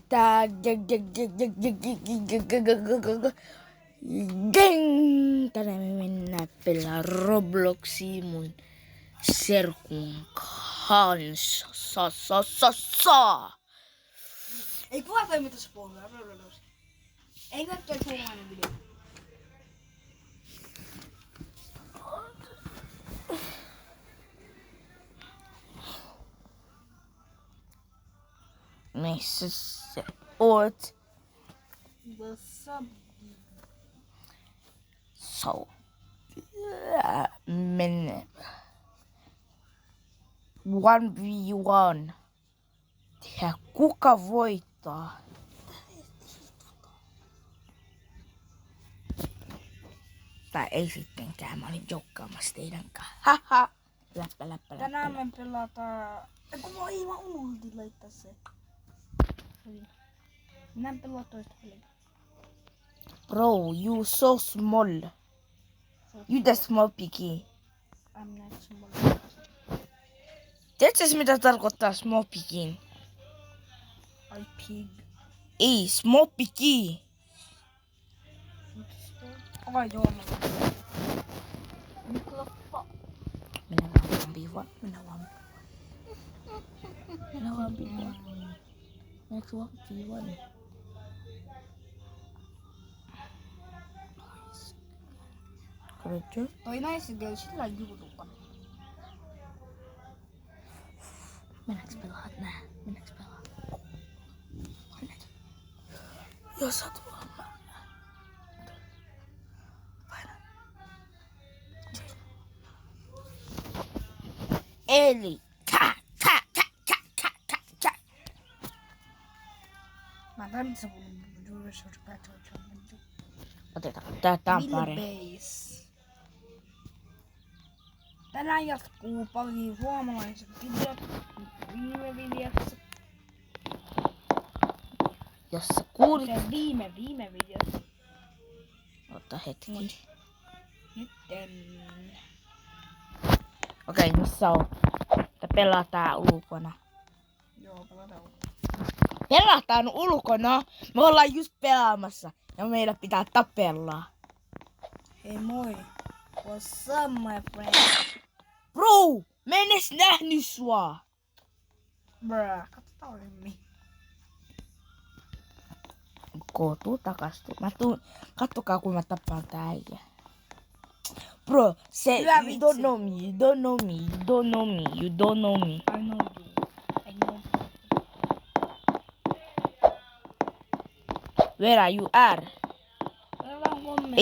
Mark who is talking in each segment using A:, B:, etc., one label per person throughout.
A: Tää tänään me mennään pelaa Robloxia mun serkun kanssa.
B: Ei kukaan toimi tossa puolella. Ei kai toi suomalainen video.
A: Missä sä oot?
B: Tossa.
A: So. Mennään. 1v1. Ja kuka voittaa? Tai ei sittenkään, mä olin joukkaamassa teidän kanssa. Haha. Läppä.
B: Tänään me pelataan... Eiku mä ihan unohdin laittaa se. Tänään pelaa toista peliä.
A: Bro, you so small. You the small piggy.
B: I'm not small.
A: Tiedätkö mitä tarkoittaa small piggy?
B: I pig.
A: Ei, small piggy.
B: Ai joo, mä
A: Minä vaan B1. Next 1v1. Kerja.
B: toi näissä käy sillä juutuka.
A: Mennäänkö pelaa nää? Jos sä tuolla. Paina. Eli.
B: Mä tarvitsen mun Research Battle Challenge.
A: Otetaan. Tää on pari.
B: Base. Tänään jatkuu paljon suomalaiset videot. Viime videossa.
A: Jos sä kuulit.
B: Se viime videossa.
A: Ota hetki.
B: Nytten.
A: Okei, missä on? Pelataan ulkona.
B: Joo, pelataan ulkona.
A: Pelataan ulkona? Me ollaan just pelaamassa. Ja meidän pitää tapella.
B: Hei moi. What's up my friend?
A: Bro! Mä en edes nähnyt sua!
B: Bruh, katsotaan olemmin.
A: Tuu takas. Mä tuun. Kattokaa kun mä tappaan tää äijä. Bro, se
B: Hyvä
A: you
B: vitsi.
A: don't know me. You don't know me.
B: I know you. I know.
A: Where are you are?
B: Pelataan kommentti.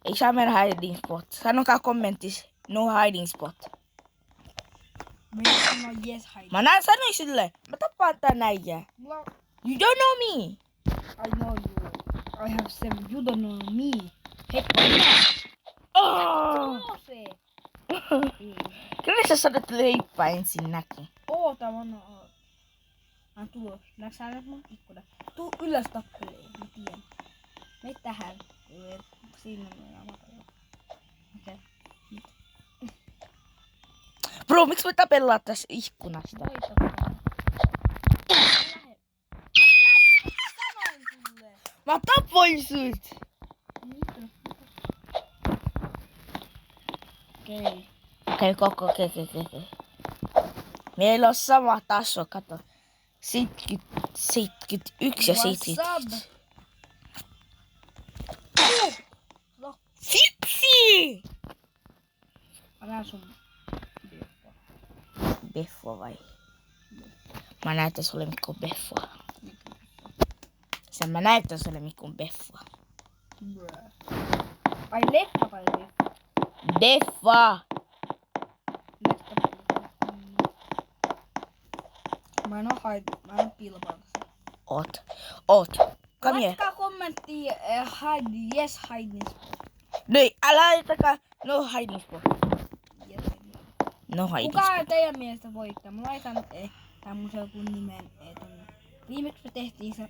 A: Ei saa mennä hiding spot. Sanokaa kommentis. No hiding spot.
B: Minä sanon yes hide.
A: Mä sanoin sille. Mä tappaan tän äijää. You don't know me.
B: I know you. I have seven. You don't know me. Hei,
A: Oh!
B: se.
A: Kyllä sä sanot leipää ensinnäkin.
B: Oota, mä tulos. Näetkö sä nyt mun ikkuna? Tuu ylös tappelee. Mä tiedän. Mene tähän. Siinä on amatalla. Okei.
A: Bro, miksi me tapellaan tässä ikkunasta? Mä tapoin sut!
B: Okei.
A: Okei. Meillä on sama taso, kato. 71 ja 70. Vitsi!
B: Mä näen sun
A: Beffo vai? Mä näytän sulle Mikko Beffoa. Mä näytän sulle Mikko Beffoa.
B: Ai leffa vai leffa?
A: Beffa!
B: Mä en oo pilpaamassa.
A: Oot. Come here.
B: Laittakaa kommentti hide, yes hiding spot.
A: Ei, älä laitakaa no hiding spot.
B: Yes, hiding.
A: No hiding
B: Kuka
A: spot.
B: teidän mielestä voittaa? Mä laitan tän mun joku nimen tonne. Viimeksi me tehtiin se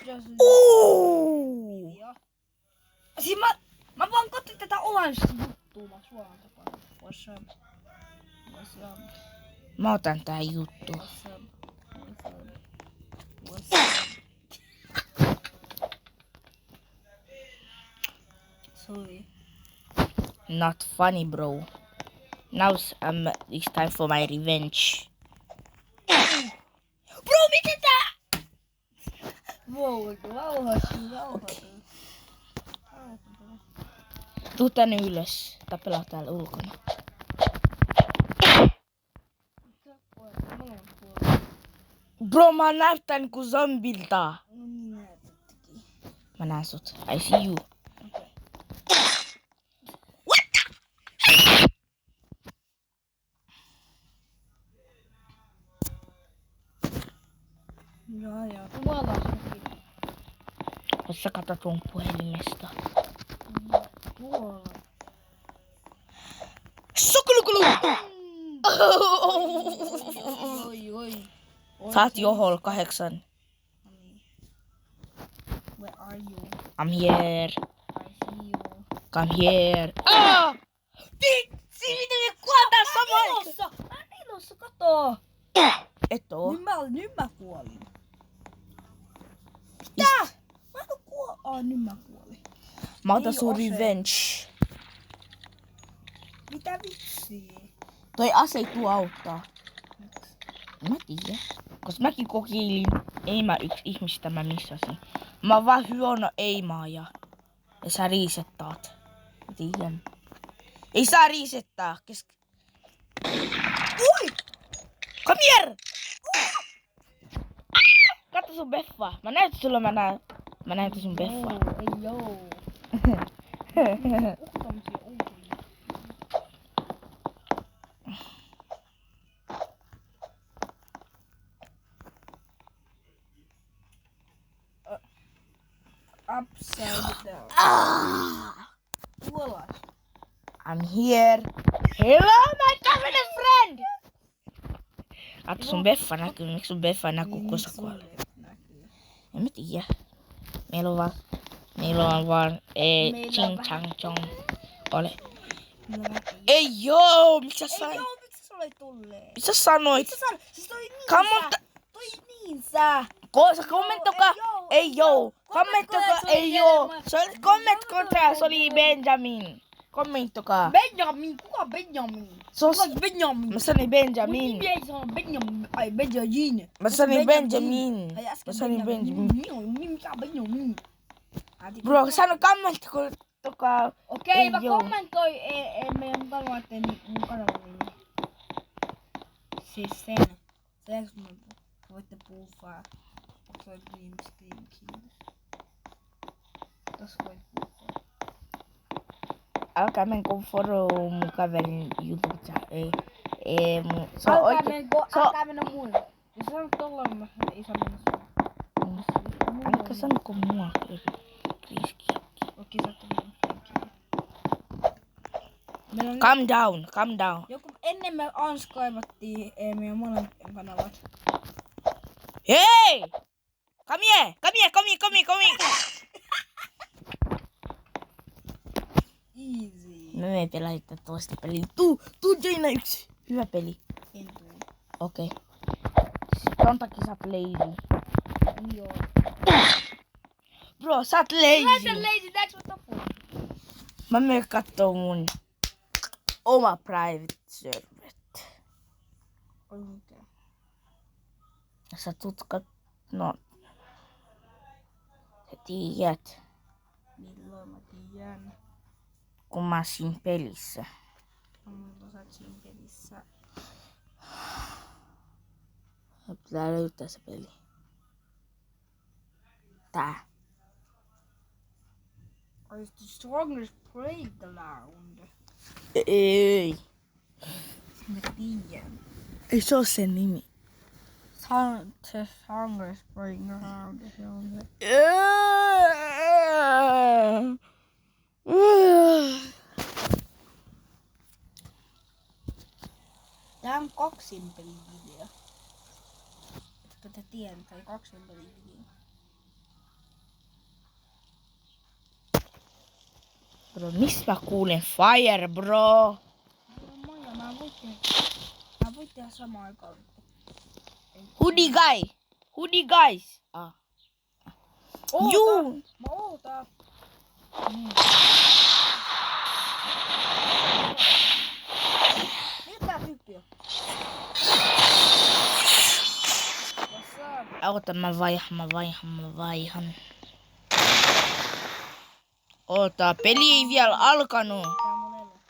B: video. Siis mä vaan katsoin tätä olansta juttua. Mä suoraan tapaan. What's up?
A: Mä otan tää juttu.
B: What's up?
A: Not funny, bro. Now it's time for my revenge. Bro, miten tää?
B: Rauhoitu.
A: Tuu tänne ylös. Tää pelaa täällä ulkona. Bro, mä näytän niinku zombilta. Mä näen sut. I see you. What the?
B: Joo. Tuolla on sekin.
A: Jos sä katot mun puhelimesta.
B: Tuolla.
A: Sukulukulu!
B: Oi.
A: Sä oot johol 8.
B: Where are you?
A: I'm here.
B: I see you.
A: Come here. Ah! Vitsi, miten me kuotaan samaan?
B: Mä ilossa, kato.
A: Et oo.
B: Nyt mä kuolin. Mitä? Mä en kuolin. Nyt mä kuolin.
A: Mä otan
B: Ei
A: sun
B: ase.
A: revenge.
B: Mitä vitsiä?
A: Toi ase ei tuu auttaa. Mä tiedän. Koska mäkin kokeilin eimää yksi ihmistä mä missasin. Mä oon vaan huono eimaaja. Ja sä riisettaat. Mä tiedän. Ei saa riisettää. Ui! Come here! Katso sun beffa. Mä näytän sulle mä näytän sun beffa.
B: Ei joo. Uhkamisia outoja. Upside down. Tuolla.
A: I'm here. Hello, my covenant friend! Katso sun beffa näkyy. Miksi sun beffa näkyy, kun sä kuolet? En mä tiedä. Meillä on vaan ching chang chong. Ole. Ei joo, miksi sä sanoit?
B: Ei joo, miksi sä olet tulleen?
A: Mitä sä sanoit?
B: Siis toi niin
A: Commenta.
B: Toi niin sä.
A: Kommentokaa. Ei joo. Kommentokaa. Ei joo. Kommentokaa. Se oli Benjamin. Kommentokaa.
B: Benjamin, kuka Benjamin? Kuka Benjamin?
A: Mä sanoin Benjamin.
B: Mun nimi ei sano Benjamin. Ai Benjamin.
A: Mä sanoin Benjamin.
B: Ai äsken
A: Mä sanoin Benjamin.
B: Mikä Benjamin?
A: Bro, sano kommentokaa.
B: Okei, mä kommentoi meidän kanavaiden mun kanavan nimi. Siis sen. Sen kun voitte puhua. Onko Dream Screen King? Tos voit puhua.
A: Älkää menkö follow mun kaverin YouTubesta. Ei mun. Se on
B: Älkää mennä muille. Jos sä sanot tollaan, mä ei saa mennä sun.
A: Älkää sanoko mua.
B: Okei, sä oot
A: Calm down.
B: Joku ennen me unscribattiin meidän molempien kanavat.
A: Hei! Come here.
B: Easy.
A: Me ei pelata toista peliä. Tuu Jaina yksi. Hyvä peli.
B: En tuu.
A: Okei. Ton takia sä oot lazy.
B: Joo.
A: Bro, sä oot
B: Mä
A: lazy.
B: sen lazy, tääks mä tapuin?
A: Mä menen kattoo mun oma private server.
B: Okei.
A: Sä tuut no. Sä tiedät,
B: Milloin mä tiedän?
A: kun mä oon siinä pelissä.
B: Milloin sä oot siinä pelissä?
A: Pitää löytää se peli. Tää.
B: Is the strongest playground?
A: Ei.
B: Mä tiedän.
A: Ei se oo sen nimi.
B: The strongest playground. Se on se. Tää on kaksinpelivideo. Jotta te tiedät, tää on kaksinpelivideo.
A: Bro, mistä mä kuulen fire, bro?
B: Mä voin tehdä samaan aikaan.
A: Hoodie guys. Juu.
B: Mä ootan.
A: Oota, mä vaihan. Oota, peli ei vielä alkanut.
B: Tää mun elo.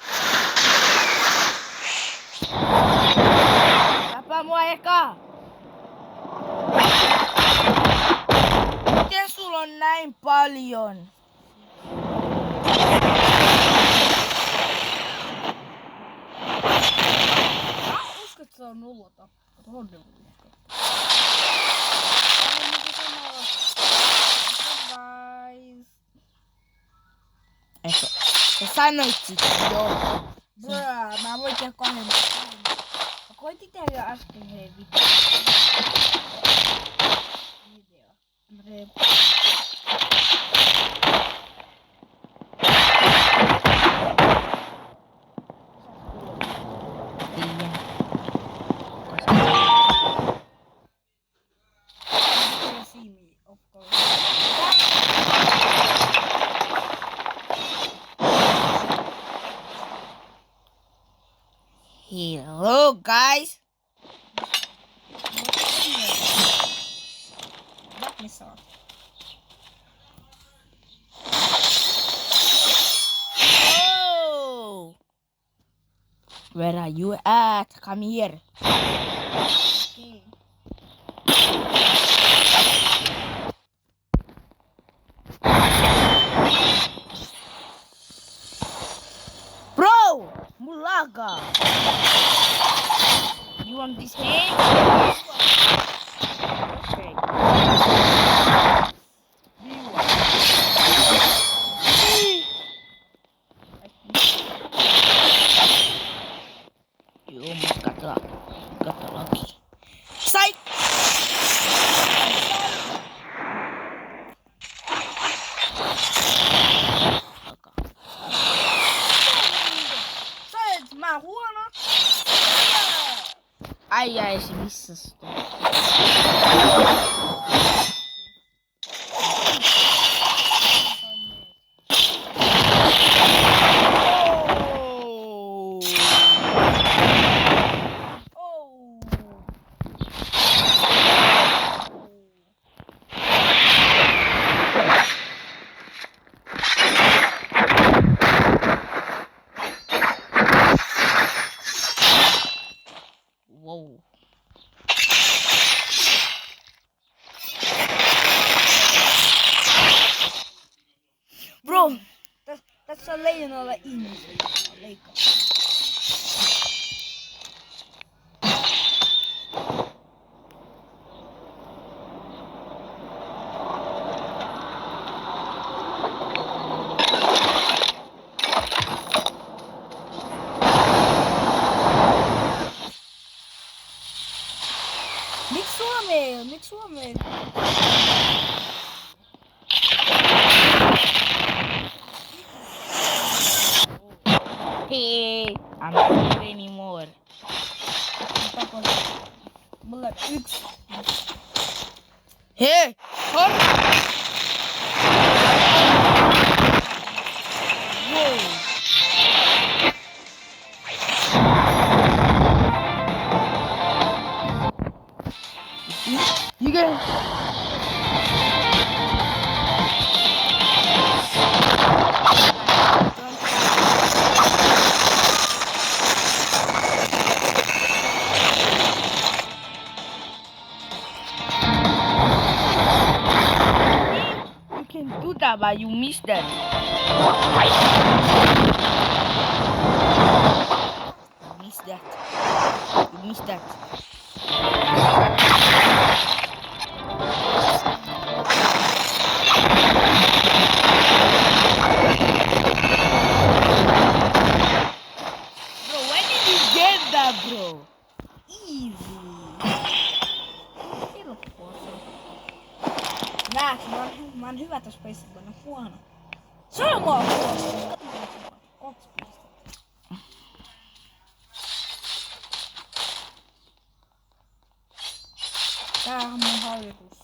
A: Tapa mua eka! Miten sulla on näin paljon?
B: Mä uskon, että se on nullata. Tuohon ne uskon.
A: Eikö? Sä sanoit sit jo.
B: Brää, mä voin tehdä 2. Mä koitin tehdä äsken hei video. Mä teen.
A: Tiedän.
B: You see me, of course.
A: Hello guys.
B: Let me start.
A: Oh. Where are you at? Come here.
B: Okay.
A: Bro! Mulaga! You want this hand? Okay. Do you want? You almost got the lucky. Psych!
B: Sä et mä huono.
A: Ai, se missasi tuo. Wow. Bro,
B: Tässä on leijonalla ihmisiä. Leikkaa. Miksi Suomeen?
A: hey, I'm not here anymore.
B: Mulla on 1.
A: Hey, hold. Whoa. You get. You can do that, but you missed that. You missed that. You missed that. Bro, where did you get that, bro?
B: Easy. Helppoa se. Näet, mä oon hyvä tossa pelissä, kun on huono. Se on mua huono. 2 pistettä. Tää on mun harjoitus.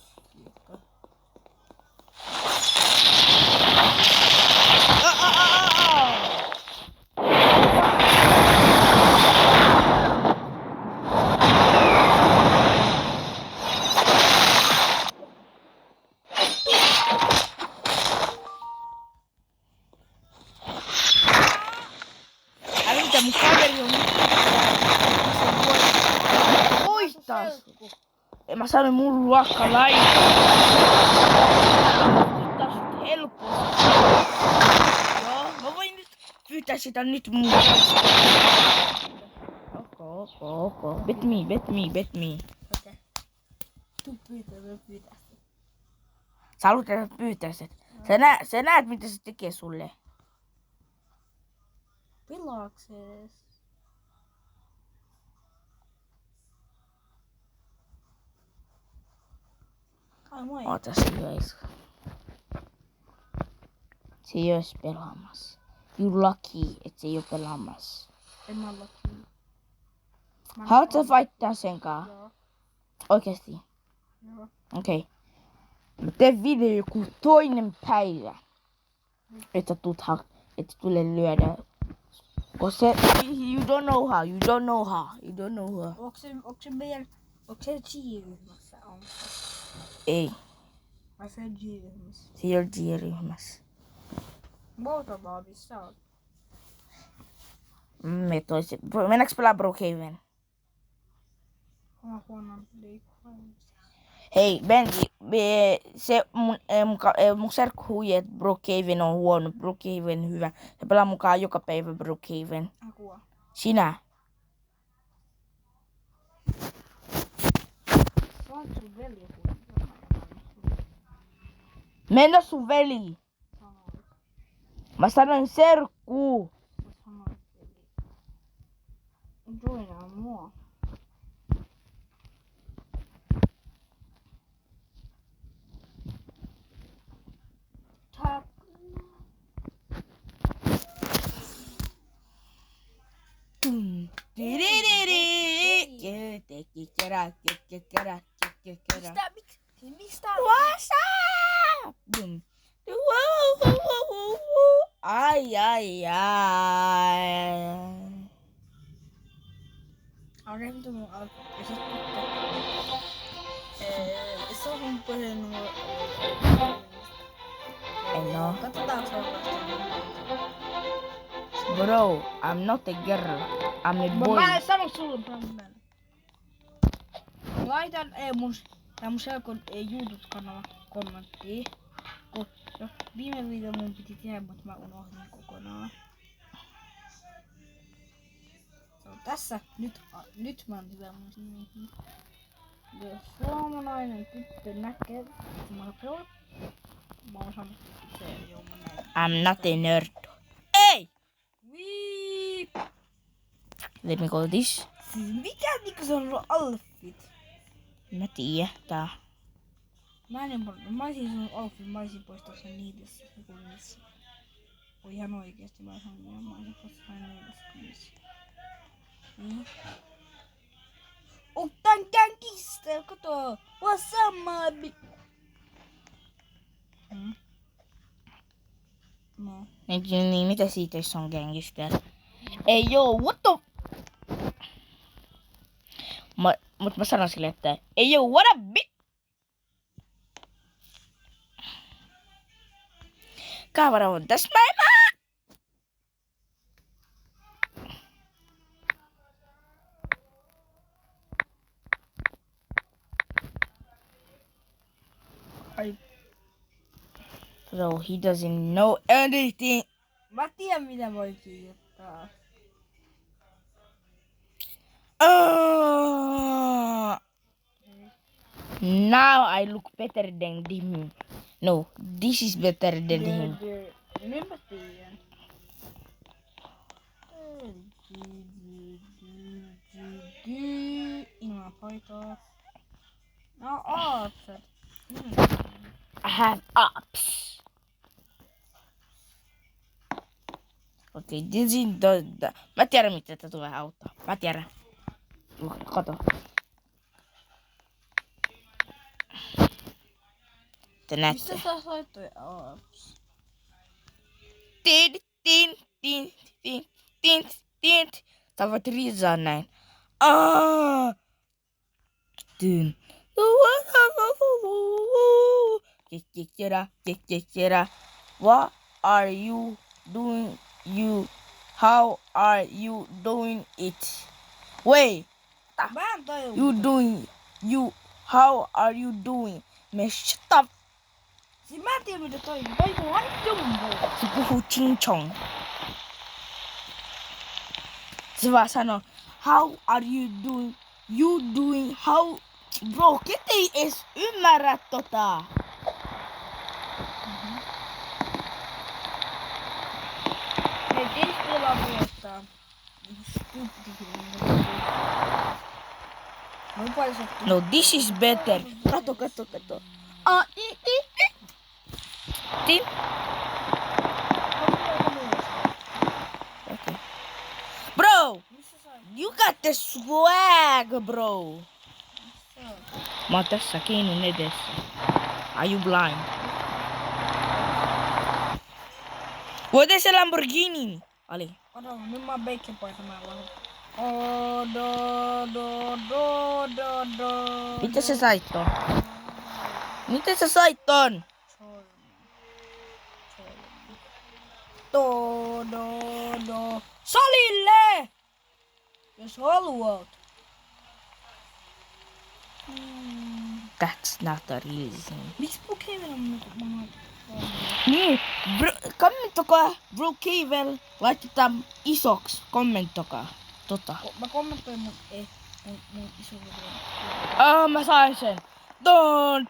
A: taas.
B: Selkku.
A: Mä sanoin mun ruokalainen. Pyytää sut helposti. Joo, mä voin nyt pyytää sitä nyt muuta. Okay. Bet me.
B: Okei. Tuu pyytää.
A: Sä haluat että pyytää sen. Sä näet mitä se tekee sulle.
B: Pilaakses. Ai moi.
A: Oota se jois. Se ei ois pelaamassa. You lucky, et se ei oo pelaamassa.
B: En mä olla kiinni.
A: Haluatko sä vaihtaa sen kaa?
B: Joo.
A: Oikeesti?
B: Joo.
A: Okei. Mä teen video joku toinen päivä. Että tule lyödä. Koska se, you don't know how.
B: Onko se G-ryhmässä?
A: Ei,
B: Vai se G-ryhmässä?
A: se ei oo G-ryhmässä.
B: Muutama missä on.
A: Mennäänkö pelaa Brookhaven?
B: Oma huonon liikkua.
A: Hei, Benji, mun serkku huijaa, että Brookhaven on huono, Brookhaven hyvä. Se pelaa mukaan joka päivä Brookhaven.
B: Akua.
A: Sinä?
B: Saat sun veli
A: Mennä sun veli. Mä sanoin serkku.
B: Joinaa mua. Mistä?
A: What's up? Ai.
B: On rentu mun alku. Ja sit se on mun puhelinumero.
A: I know.
B: Katsotaan seuraavasti.
A: Bro, I'm not a girl. I'm a boy.
B: Mä en sano sulle Brandon. Laitan mun selkon YouTube-kanava kommenttiin. No, viime video mun piti tehdä, mutta mä unohdin kokonaan. Se on tässä. Nyt mä oon hyvä mun sinne. Jos suomalainen tyttö näkee, että mä oon mä oon sanonut, että se ei oo mun näin.
A: I'm not a nerd. Hey!
B: Wii!
A: Let me go this.
B: Siis mikä niinku se on ollut outfit?
A: Mä tiedän, tää.
B: Mä olisin sun outfit, mä olisin poistaa sen 4 sekunnissa. Oi ihan oikeesti mä olisin poistaa sen 4 sekunnissa. Otan känkistä, kato! What's up, my No.
A: Niin, mitä siitä, jos on gangster? Ei joo, what the... Mut mä sanon sille, että ei joo, what a bi... Kaavara on tässä päivää! So he doesn't know anything.
B: Mä tiedän mitä voi kirjoittaa.
A: Now I look better than him. No, this is better than him.
B: Nyt mä tiedän. Ilman paitaa. No, aapset.
A: I have ups. Okei, this is the... Mä tiedän mitä tätä tulee auttaa. Mä tiedän. Kato. Te näette.
B: Mistä sä sait toi apps?
A: Tin. Sä voit riisaa näin. Tin. What are you doing? How are you doing it? Wait, up.
B: Mä en tajua.
A: How are you doing? Me shut up.
B: Siis mä en tiedä mitä toi. Toi on jumbo.
A: Se puhuu ching chong. Se vaan sanoo, how are you doing? You doing how... Bro, ket ei edes ymmärrä tota.
B: Hei, tiispilaa puolestaan.
A: No, this is better. Kato. Tin? Okay. Bro, you got the swag, bro. Mä oon tässä keinun edessä. Are you blind? What is a Lamborghini? Ali.
B: Kato, nyt mä oon baconpaita mä lahon.
A: Miten sä sait ton? Miten sä sait ton?
B: Salille! Jos haluat.
A: That's not a reason.
B: Miksi Brookhaven on
A: Niin, kommentokaa Brookhaven, laitetaan isoksi, kommentokaa. Tota.
B: Mä kommentoin mun iso video.
A: Mä sain sen. Don.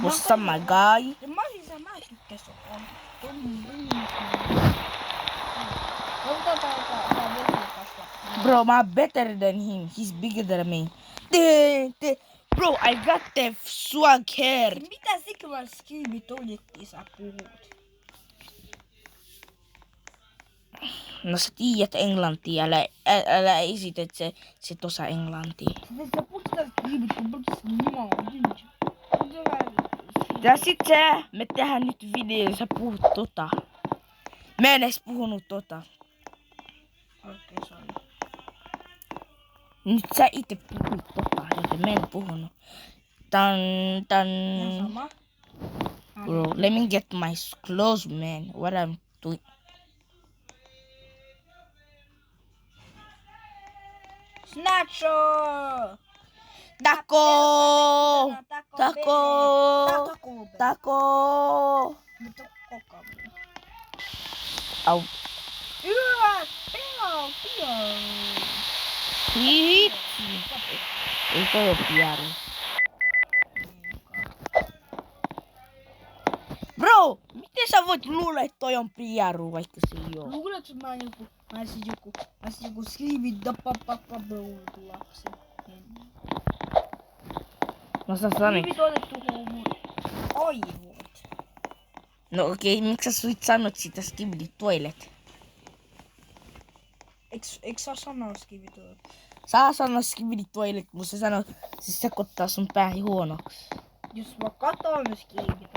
A: What's up, my guy?
B: Mä siis mä tykkäs on.
A: Bro, I'm better than him. He's bigger than me. Bro, I got the swag hair.
B: Mitä Sigmar Skibitoiletti sä puhut?
A: No sä tiedät englantia, älä esität se tossa englantia.
B: Sä puhut sitä Skibitoiletti.
A: Ja sit me tehdään nyt video, sä puhut tota. Mä en edes puhunut tota.
B: Okei, sorry.
A: Nyt sä ite puhut tota, joten mä en puhunut.
B: Ihan sama.
A: Bro, let me get my clothes, man. What I'm doing.
B: Snatcho!
A: Taco! Au. Hitsi. Ei toi oo piaru. Bro, miten sä voit luulla, että toi on piaru, vaikka se ei oo?
B: Luuletko mä olisin joku skriivitapapappa lapsi?
A: No sä sanoit.
B: Skriivit otettu mun aivot.
A: No okei, miksi sä sanot sitä Skibidi Toilet?
B: Eikö saa sanoa skriivit?
A: Saa sanoa Skibidi Toilet, mutta se sekoittaa sun päähin huonoksi.
B: Jos mä katon skriivit